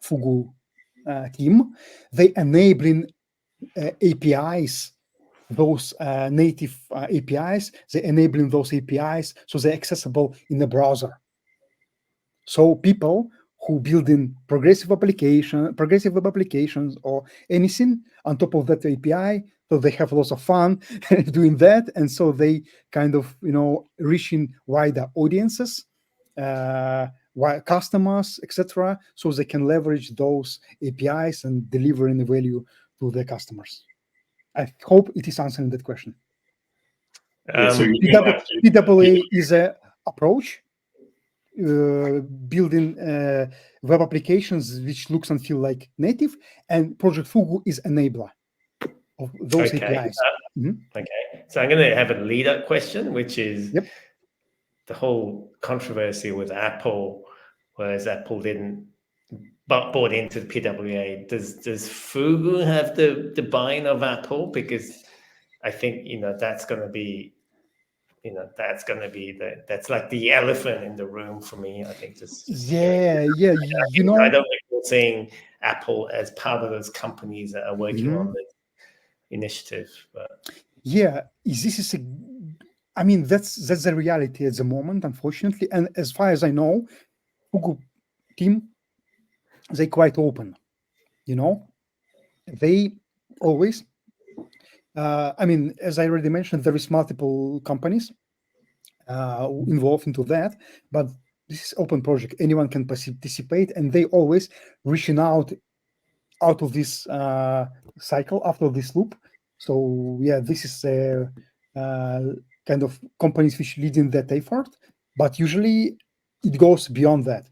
Fugu team. They enabling APIs, those native APIs. They're enabling those APIs so they're accessible in the browser. So people who building progressive web applications or anything on top of that API, so they have lots of fun doing that, and so they kind of reaching wider audiences, customers, etc. So they can leverage those APIs and delivering the value to their customers. I hope it is answering that question. PWA is an approach building web applications which looks and feel like native, and Project Fugu is enabler of those APIs. Okay, so I'm going to have a lead-up question, which is the whole controversy with Apple, whereas Apple didn't bought into the PWA. Does Fugu have the buy-in of Apple? Because I think that's going to be that's like the elephant in the room for me. I think I don't recall seeing Apple as part of those companies that are working on this initiative. But this is that's the reality at the moment, unfortunately. And as far as I know, Fugu team, they're quite open. They always. As I already mentioned, there is multiple companies involved into that, but this is open project. Anyone can participate, and they always reaching out of this cycle, after this loop. So yeah, this is a kind of companies which leading that effort, but usually it goes beyond that.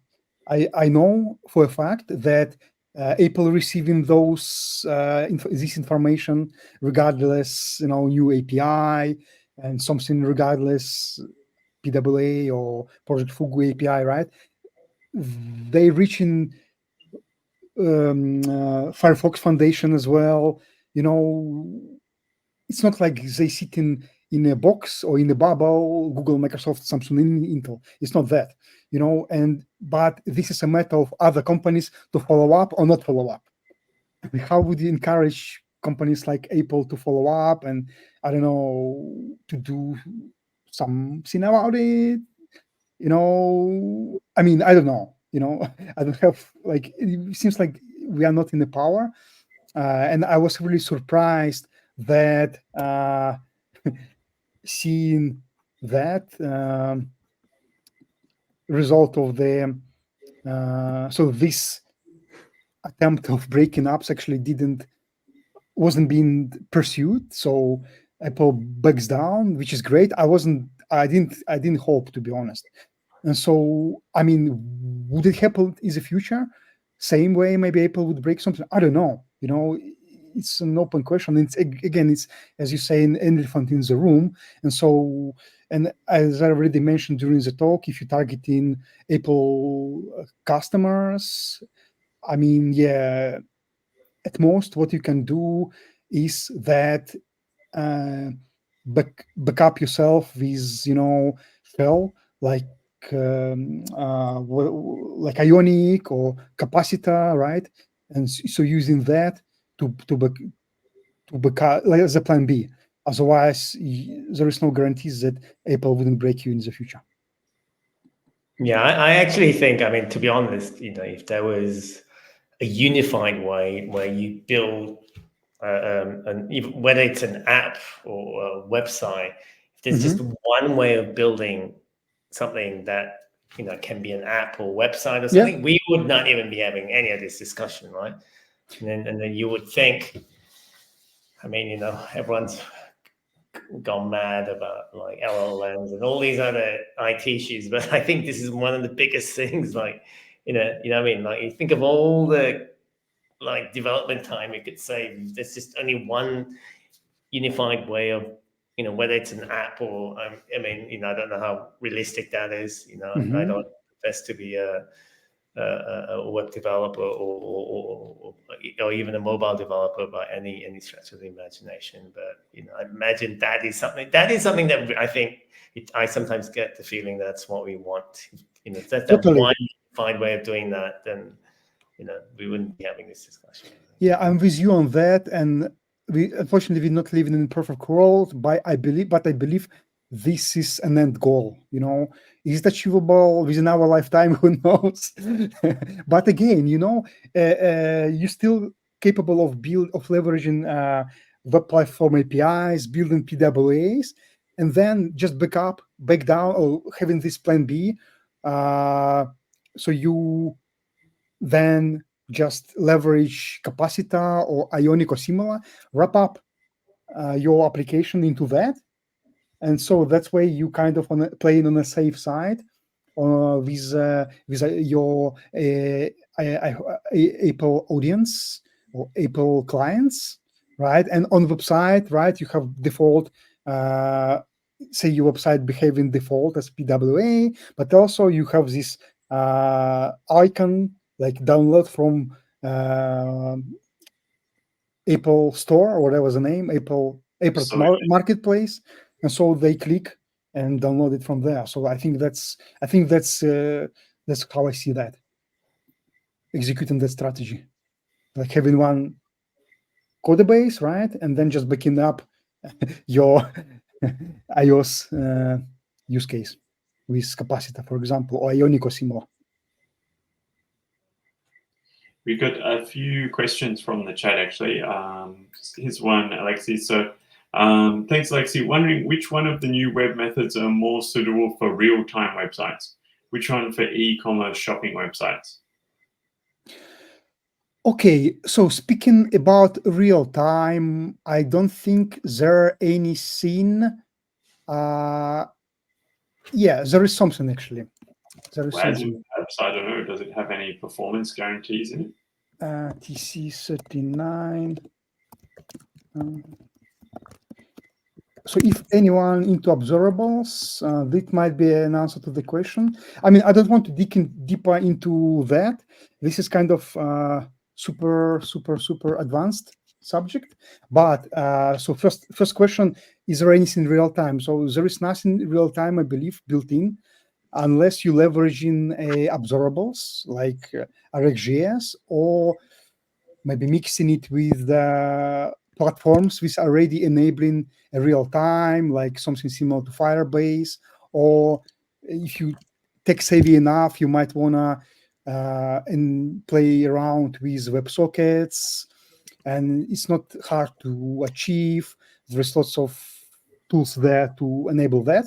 I know for a fact that Apple receiving this information regardless, new API and something regardless PWA or Project Fugu API, right? They reaching Firefox Foundation as well. It's not like they sit in a box or in a bubble, Google, Microsoft, Samsung, Intel. It's not that, but this is a matter of other companies to follow up or not follow up. How would you encourage companies like Apple to follow up and, I don't know, to do something about it? I mean, I don't know, I don't have, it seems like we are not in the power. And I was really surprised that seeing that result of the so this attempt of breaking ups actually wasn't being pursued. So Apple backs down, which is great. I didn't hope, to be honest. And so, I mean, would it happen in the future? Same way, maybe Apple would break something. I don't know. It's an open question. It's as you say, an elephant in the room. And so, and as I already mentioned during the talk, if you're targeting Apple customers, I mean, yeah, at most what you can do is that back up yourself with shell like like Ionic or capacitor, right? And so using that to back up, like, as a plan B. Otherwise, there is no guarantees that Apple wouldn't break you in the future. Yeah, I actually think, I mean, to be honest, if there was a unified way where you build, and even whether it's an app or a website, if there's just one way of building something that can be an app or website or something, we would not even be having any of this discussion, right? And then you would think, I mean, everyone's gone mad about like LLMs and all these other IT issues, but I think this is one of the biggest things. Like, what I mean? Like, you think of all the like development time you could save. There's just only one unified way of, whether it's an app or, I mean, I don't know how realistic that is. I don't profess to be a web developer or even a mobile developer by any stretch of the imagination. But I imagine that is something that I think I sometimes get the feeling that's what we want. If that's totally. That one fine way of doing that, then we wouldn't be having this discussion. Yeah, I'm with you on that, and we unfortunately we're not living in a perfect world. But I believe this is an end goal. Is it achievable within our lifetime? Who knows? But again, you're still capable of leveraging web platform APIs, building PWAs, and then just back down, or having this plan B. So you then just leverage capacitor or Ionic or similar, wrap up your application into that. And so that's why you kind of playing on a safe side with your Apple audience or Apple clients, right? And on the website, right, you have default, say your website behaving default as PWA, but also you have this icon like download from Apple Store or whatever the name, Apple Marketplace, and so they click and download it from there. So I think that's how I see that, executing that strategy, like having one code base, right, and then just backing up your iOS use case with capacitor, for example, or Ionic or similar. We've got a few questions from the chat, actually. Here's one, Alexi. So thanks, Alexi. Wondering which one of the new web methods are more suitable for real-time websites? which one for e-commerce shopping websites? Okay, so speaking about real time, I don't think there any scene. Yeah, there is something actually. There is WASM something. perhaps, I don't know. Does it have any performance guarantees in it? TC39. So if anyone into observables, that might be an answer to the question. I mean, I don't want to dig in deeper into that. This is kind of super advanced subject. But so first question, is there anything in real time? So there is nothing in real time, I believe, built in, unless you leveraging observables like RxJS, or maybe mixing it with platforms which are already enabling a real time, like something similar to Firebase. Or if you tech savvy enough, you might wanna and play around with WebSockets, and it's not hard to achieve. There's lots of tools there to enable that.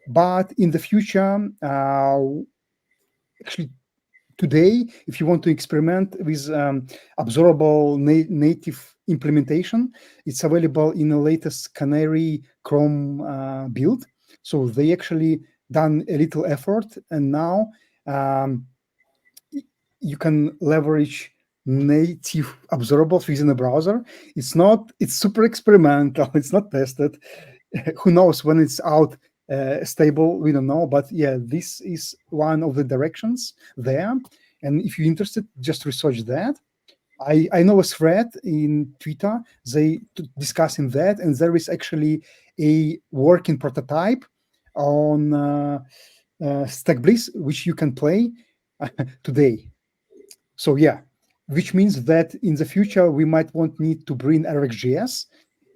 But in the future, actually today, if you want to experiment with observable native implementation, it's available in the latest Canary Chrome build. So they actually done a little effort, and now you can leverage native observables within a browser. It's super experimental. It's not tested. Who knows when it's out stable? We don't know. But yeah, this is one of the directions there. And if you're interested, just research that. I know a thread in Twitter, they discussing that, and there is actually a working prototype on StackBliss, which you can play today. So yeah, which means that in the future, we might need to bring RxJS,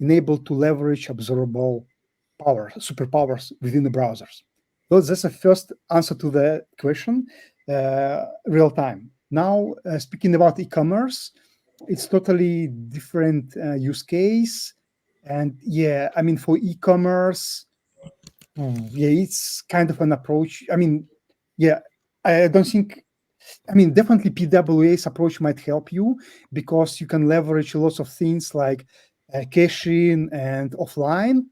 enabled to leverage observable superpowers within the browsers. So that's the first answer to the question, real time. Now, speaking about e-commerce, it's totally different use case. And yeah, I mean, for e-commerce, yeah, it's kind of an approach. I mean, yeah, I don't think, I mean, definitely PWA's approach might help you, because you can leverage lots of things like caching and offline.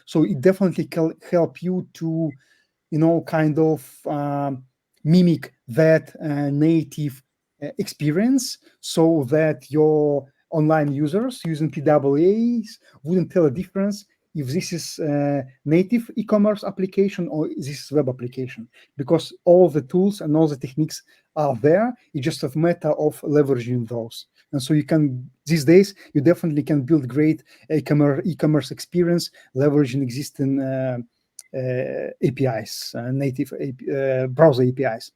So it definitely can help you to, kind of mimic that native experience, so that your online users using PWAs wouldn't tell a difference if this is a native e-commerce application or this is web application, because all the tools and all the techniques are there. It's just a matter of leveraging those. And so you can, these days, you definitely can build great e-commerce experience leveraging existing APIs, native browser APIs.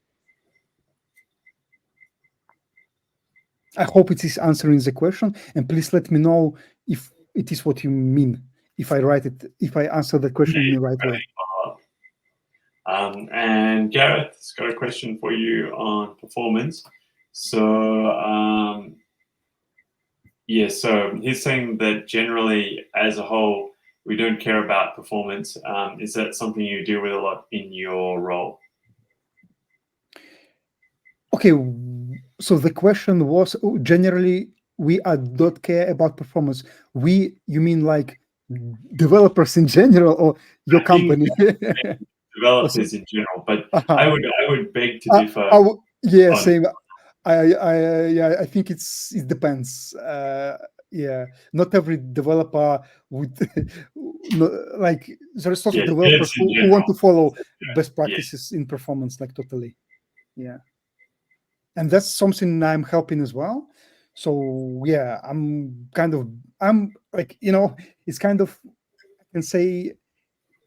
I hope it is answering the question, and please let me know if it is what you mean, if I answer the question in the right way. And Gareth's got a question for you on performance. So yeah, so he's saying that generally, as a whole, we don't care about performance. Is that something you deal with a lot in your role? Okay, so the question was, generally, we don't care about performance. You mean like developers in general, or your company? Developers in general, but I would beg to differ. Yeah, same. I think it depends. Yeah, not every developer would like. There is lots of developers who want to follow best practices in performance, like totally. Yeah, and that's something I'm helping as well. So yeah, I'm like, it's kind of, I can say,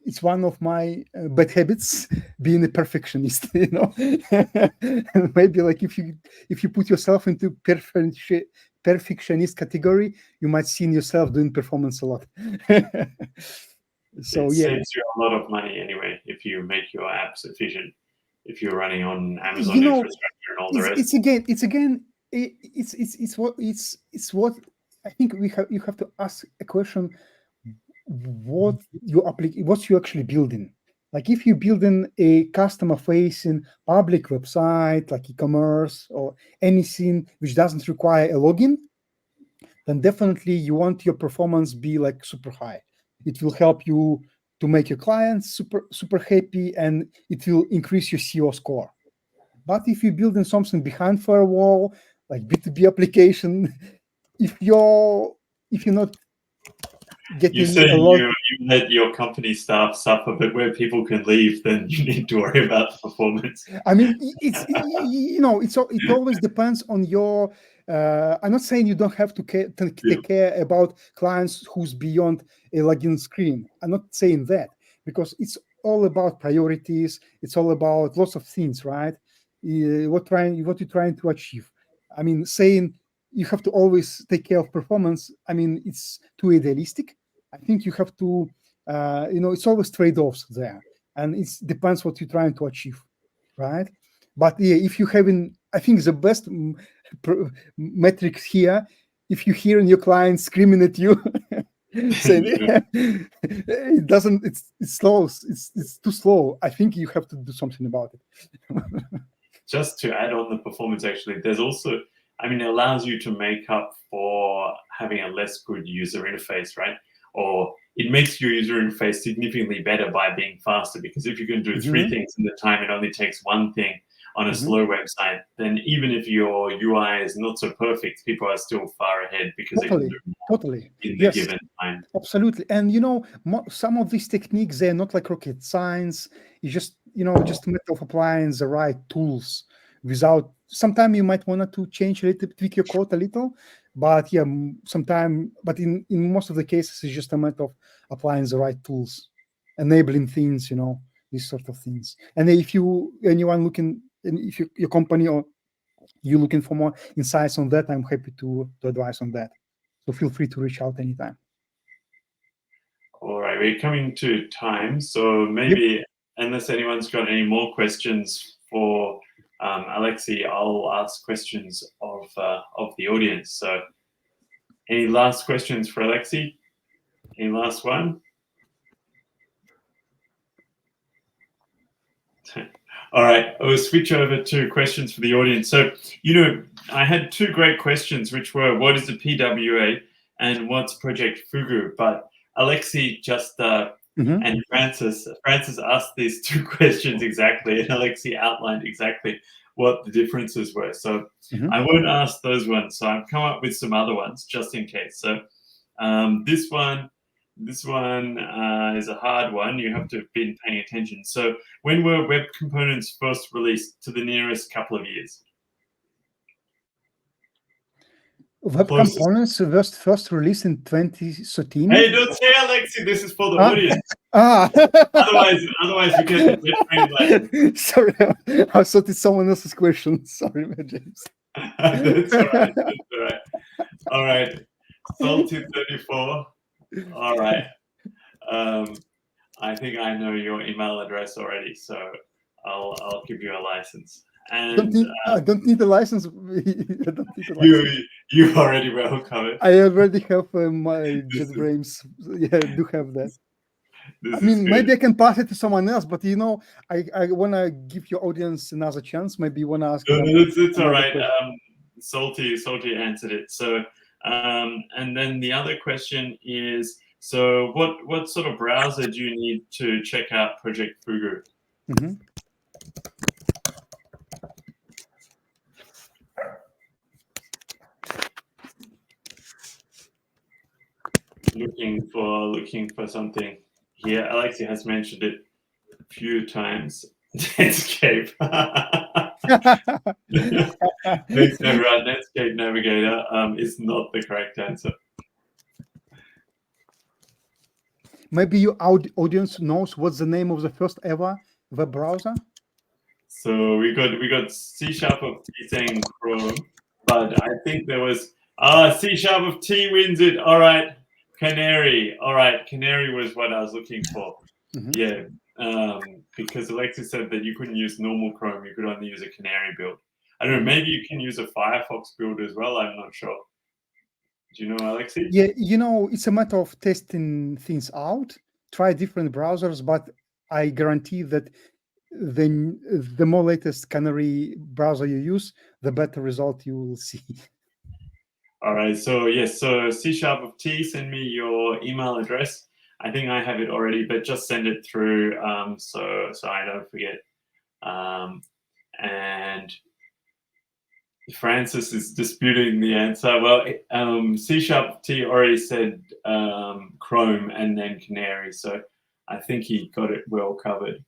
it's one of my bad habits, being a perfectionist. And maybe like if you put yourself into perfectionist category, you might see in yourself doing performance a lot. So it yeah, saves you a lot of money anyway if you make your apps efficient. If you're running on Amazon infrastructure and all the rest. It's what I think you have to ask a question: what's you actually building? Like if you're building a customer-facing public website, like e-commerce or anything which doesn't require a login, then definitely you want your performance be like super high. It will help you to make your clients super happy, and it will increase your SEO score. But if you're building something behind firewall, like B2B application, if you're not You getting say a lot, you let your company staff suffer, but where people can leave, then you need to worry about performance. I mean, it always depends on your. I'm not saying you don't have to take care about clients who's beyond a login screen. I'm not saying that, because it's all about priorities. It's all about lots of things, right? What you're trying to achieve. I mean, saying you have to always take care of performance, I mean, it's too idealistic. I think you have to, it's always trade-offs there, and it depends what you're trying to achieve, right? But yeah, if you having, I think the best metrics here, if you hearing your client screaming at you, saying it doesn't, it's slow, it's too slow. I think you have to do something about it. Just to add on the performance, actually, there's also, I mean, it allows you to make up for having a less good user interface, right? Or it makes your user interface significantly better by being faster, because if you can do three things in the time it only takes one thing on a slow website, then even if your UI is not so perfect, people are still far ahead because they can do more in the given time. Absolutely. And some of these techniques, they're not like rocket science. It's just just a matter of applying the right tools. Without, sometimes you might want to tweak your code a little, but yeah, but in most of the cases, it's just a matter of applying the right tools, enabling things, these sort of things. And if anyone looking, and if your company or you looking for more insights on that, I'm happy to advise on that. So feel free to reach out anytime. All right, we're coming to time, so maybe unless anyone's got any more questions for Alexei, I'll ask questions of the audience. So, any last questions for Alexei? Any last one? All right, I will switch over to questions for the audience. So, I had two great questions, which were, what is the PWA and what's Project Fugu? But Alexei just and Francis asked these two questions exactly, and Alexei outlined exactly what the differences were. So I won't ask those ones. So I've come up with some other ones just in case. So this one is a hard one. You have to have been paying attention. So when were web components first released to the nearest couple of years? Web components were first released in 2013. Hey, don't say Alexei. This is for the audience. Otherwise we get like. Sorry, I thought it's someone else's question. Sorry, James. That's all right. That's all right. All right. Salty34. All right. I think I know your email address already, so I'll give you a license. And I don't need a license. I don't need a license. You already well covered. I already have my JetBrains. Yeah, I do have that. I mean, maybe I can pass it to someone else, but I want to give your audience another chance. Maybe you want to ask. It's all right. Salty answered it. So, and then the other question is, so what sort of browser do you need to check out Project Fugu? Looking for something here. Alexei has mentioned it a few times. Netscape. Thanks, everyone. Netscape Navigator is not the correct answer. Maybe your audience knows what's the name of the first ever web browser. So we got C# of T saying Chrome, but I think there was C# of T wins it. All right, Canary. All right, Canary was what I was looking for. Yeah, because Alexei said that you couldn't use normal Chrome; you could only use a Canary build. I don't know. Maybe you can use a Firefox build as well. I'm not sure. Do you know, Alexei? Yeah, it's a matter of testing things out. Try different browsers, but I guarantee that the more latest Canary browser you use, the better result you will see. All right. So yes. So C# of T. Send me your email address. I think I have it already, but just send it through so I don't forget. And Francis is disputing the answer. Well, C# T already said Chrome and then Canary, so I think he got it well covered.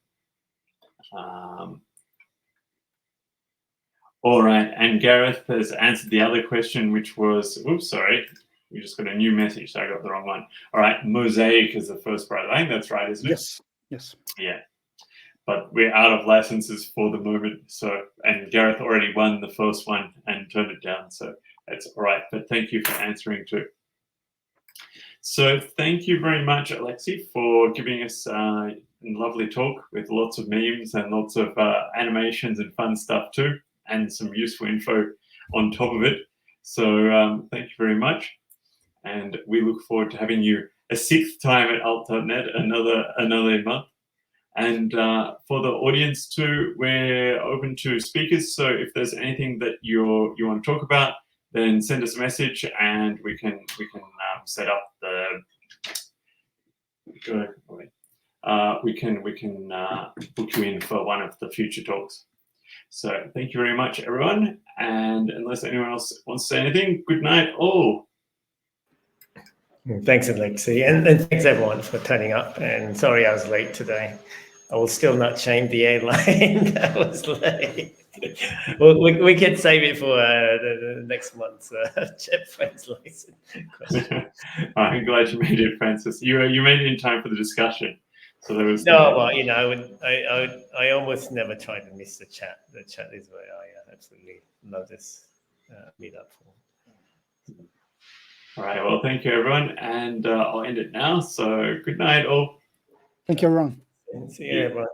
All right, and Gareth has answered the other question, which was, oops, sorry, we just got a new message, so I got the wrong one. All right, Mosaic is the first browser. I think that's right, isn't it? Yes, yes. Yeah, but we're out of licenses for the moment. So, and Gareth already won the first one and turned it down, so that's all right. But thank you for answering too. So thank you very much, Alexi, for giving us a lovely talk with lots of memes and lots of animations and fun stuff too, and some useful info on top of it. So thank you very much. And we look forward to having you a 6th time at alt.net, another month. And for the audience too, we're open to speakers. So if there's anything that you want to talk about, then send us a message and we can set up the. We can book you in for one of the future talks. So thank you very much, everyone. And unless anyone else wants to say anything, good night all. Thanks, Alexi, and thanks everyone for turning up. And sorry I was late today. I will still not shame the airline that was late. Well, we can save it for the next month's jet translation question. I'm glad you made it, Francis. You made it in time for the discussion. So there was well, you know, I almost never try to miss the chat. The chat is where I absolutely love this meetup for. All right. Well, thank you, everyone, and I'll end it now. So good night, all. Thank you, everyone. See you, everyone.